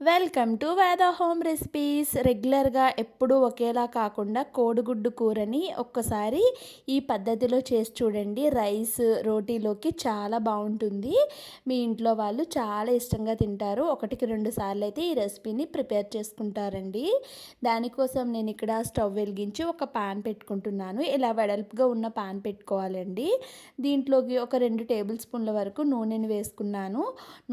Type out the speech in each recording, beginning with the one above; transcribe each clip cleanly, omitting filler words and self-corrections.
Welcome to వేద home recipes. రెగ్యులర్గా ఎప్పుడూ ఒకేలా కాకుండా కోడిగుడ్డు కూరని ఒక్కసారి ఈ పద్ధతిలో చేసి చూడండి. రైస్ రోటీలోకి చాలా బాగుంటుంది. మీ ఇంట్లో వాళ్ళు చాలా ఇష్టంగా తింటారు. ఒకటికి రెండు సార్లు అయితే ఈ రెసిపీని ప్రిపేర్ చేసుకుంటారండి. దానికోసం నేను ఇక్కడ స్టవ్ వెలిగించి ఒక పాన్ పెట్టుకుంటున్నాను. ఇలా వెడల్పుగా ఉన్న పాన్ పెట్టుకోవాలండి. దీంట్లోకి ఒక 2 టేబుల్ స్పూన్ల వరకు నూనెని వేసుకున్నాను.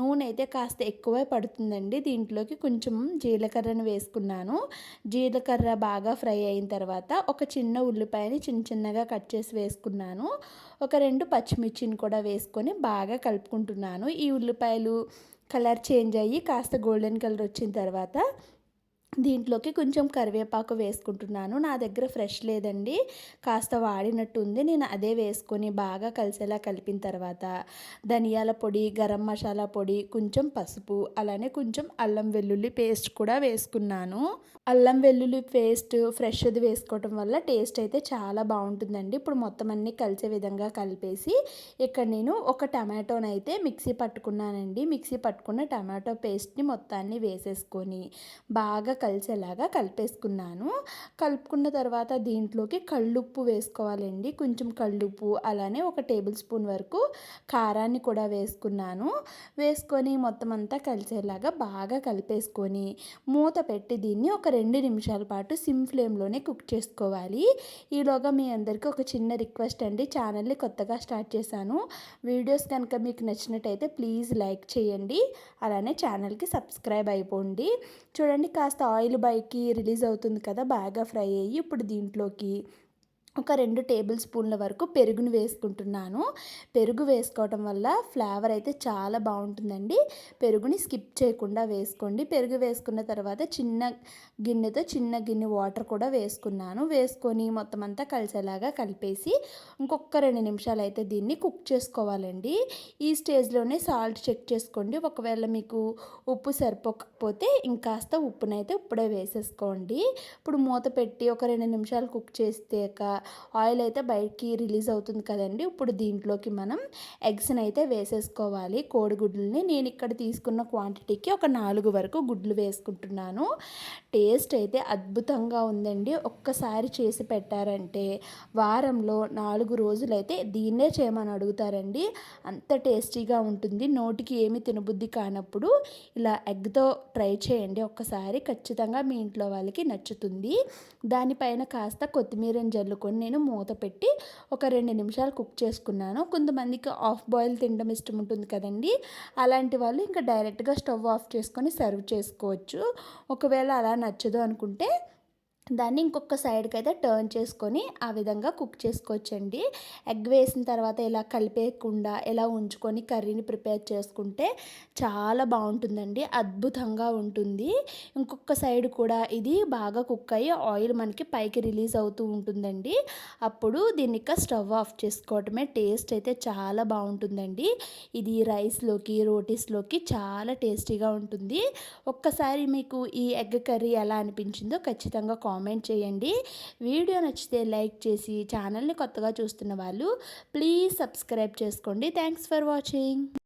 నూనె అయితే కాస్త ఎక్కువే పడుతుందండి. దీంట్లోకి కొంచెం జీలకర్రను వేసుకున్నాను. జీలకర్ర బాగా ఫ్రై అయిన తర్వాత ఒక చిన్న ఉల్లిపాయని చిన్న చిన్నగా కట్ చేసి వేసుకున్నాను. ఒక 2 పచ్చిమిర్చిని కూడా వేసుకొని బాగా కలుపుకుంటున్నాను. ఈ ఉల్లిపాయలు కలర్ చేంజ్ అయ్యి కాస్త గోల్డెన్ కలర్ వచ్చిన తర్వాత దీంట్లోకి కొంచెం కరివేపాకు వేసుకుంటున్నాను. నా దగ్గర ఫ్రెష్ లేదండి, కాస్త వాడినట్టు ఉంది. నేను అదే వేసుకొని బాగా కలిసేలా కలిపిన తర్వాత ధనియాల పొడి, గరం మసాలా పొడి, కొంచెం పసుపు, అలానే కొంచెం అల్లం వెల్లుల్లి పేస్ట్ కూడా వేసుకున్నాను. అల్లం వెల్లుల్లి పేస్ట్ ఫ్రెష్ది వేసుకోవటం వల్ల టేస్ట్ అయితే చాలా బాగుంటుందండి. ఇప్పుడు మొత్తం అన్నీ కలిసే విధంగా కలిపేసి ఇక్కడ నేను ఒక టమాటోనైతే మిక్సీ పట్టుకున్నానండి. మిక్సీ పట్టుకున్న టమాటో పేస్ట్ని మొత్తాన్ని వేసేసుకొని బాగా కలిసేలాగా కలిపేసుకున్నాను. కలుపుకున్న తర్వాత దీంట్లోకి కళ్ళుప్పు వేసుకోవాలండి. కొంచెం కళ్ళుప్పు, అలానే ఒక టేబుల్ స్పూన్ వరకు కారాన్ని కూడా వేసుకున్నాను. వేసుకొని మొత్తం అంతా కలిసేలాగా బాగా కలిపేసుకొని మూత పెట్టి దీన్ని ఒక 2 నిమిషాల పాటు సిమ్ ఫ్లేమ్లోనే కుక్ చేసుకోవాలి. ఈలోగా మీ అందరికీ ఒక చిన్న రిక్వెస్ట్ అండి. ఛానల్ని కొత్తగా స్టార్ట్ చేశాను. వీడియోస్ కనుక మీకు నచ్చినట్టయితే ప్లీజ్ లైక్ చేయండి, అలానే ఛానల్కి సబ్స్క్రైబ్ అయిపోండి. చూడండి, కాస్త ఆయిల్ బయటికి రిలీజ్ అవుతుంది కదా, బాగా ఫ్రై అయ్యి. ఇప్పుడు దీంట్లోకి ఒక 2 టేబుల్ స్పూన్ల వరకు పెరుగును వేసుకుంటున్నాను. పెరుగు వేసుకోవటం వల్ల ఫ్లేవర్ అయితే చాలా బాగుంటుందండి. పెరుగుని స్కిప్ చేయకుండా వేసుకోండి. పెరుగు వేసుకున్న తర్వాత చిన్న గిన్నె వాటర్ కూడా వేసుకున్నాను. వేసుకొని మొత్తం అంతా కలిసేలాగా కలిపేసి ఇంకొక 2 నిమిషాలు అయితే దీన్ని కుక్ చేసుకోవాలండి. ఈ స్టేజ్లోనే సాల్ట్ చెక్ చేసుకోండి. ఒకవేళ మీకు ఉప్పు సరిపోకపోతే ఇంకాస్త ఉప్పునైతే ఇప్పుడే వేసేసుకోండి. ఇప్పుడు మూత పెట్టి ఒక 2 నిమిషాలు కుక్ చేసాక ఆయిల్ అయితే బయటికి రిలీజ్ అవుతుంది కదండి. ఇప్పుడు దీంట్లోకి మనం ఎగ్స్ని అయితే వేసేసుకోవాలి. కోడిగుడ్లని నేను ఇక్కడ తీసుకున్న క్వాంటిటీకి ఒక 4 వరకు గుడ్లు వేసుకుంటున్నాను. టేస్ట్ అయితే అద్భుతంగా ఉందండి. ఒక్కసారి చేసి పెట్టారంటే వారంలో 4 రోజులైతే దీన్నే చేయమని అడుగుతారండి. అంత టేస్టీగా ఉంటుంది. నోటికి ఏమి తినబుద్ధి కానప్పుడు ఇలా ఎగ్తో ట్రై చేయండి ఒక్కసారి. ఖచ్చితంగా మీ ఇంట్లో వాళ్ళకి నచ్చుతుంది. దానిపైన కాస్త కొత్తిమీరని జల్లుకొని నేను మూత పెట్టి ఒక 2 నిమిషాలు కుక్ చేసుకున్నాను. కొంతమందికి ఆఫ్ బాయిల్ తినడం ఇష్టం ఉంటుంది కదండి. అలాంటి వాళ్ళు ఇంకా డైరెక్ట్గా స్టవ్ ఆఫ్ చేసుకొని సర్వ్ చేసుకోవచ్చు. ఒకవేళ అలా నచ్చదు అనుకుంటే దాన్ని ఇంకొక సైడ్కి అయితే టర్న్ చేసుకొని ఆ విధంగా కుక్ చేసుకోవచ్చండి. ఎగ్ వేసిన తర్వాత ఇలా కలిపేయకుండా ఇలా ఉంచుకొని కర్రీని ప్రిపేర్ చేసుకుంటే చాలా బాగుంటుందండి. అద్భుతంగా ఉంటుంది. ఇంకొక సైడ్ కూడా ఇది బాగా కుక్ అయ్యి ఆయిల్ మనకి పైకి రిలీజ్ అవుతూ ఉంటుందండి. అప్పుడు దీన్ని ఇక స్టవ్ ఆఫ్ చేసుకోవటమే. టేస్ట్ అయితే చాలా బాగుంటుందండి. ఇది రైస్లోకి, రోటీస్లోకి చాలా టేస్టీగా ఉంటుంది. ఒక్కసారి మీకు ఈ ఎగ్ కర్రీ ఎలా అనిపించిందో ఖచ్చితంగా కామెంట్ చేయండి. వీడియో నచ్చితే లైక్ చేసి ఛానల్ని కొత్తగా చూస్తున్న వాళ్ళు ప్లీజ్ సబ్స్క్రైబ్ చేసుకోండి. Thanks for watching.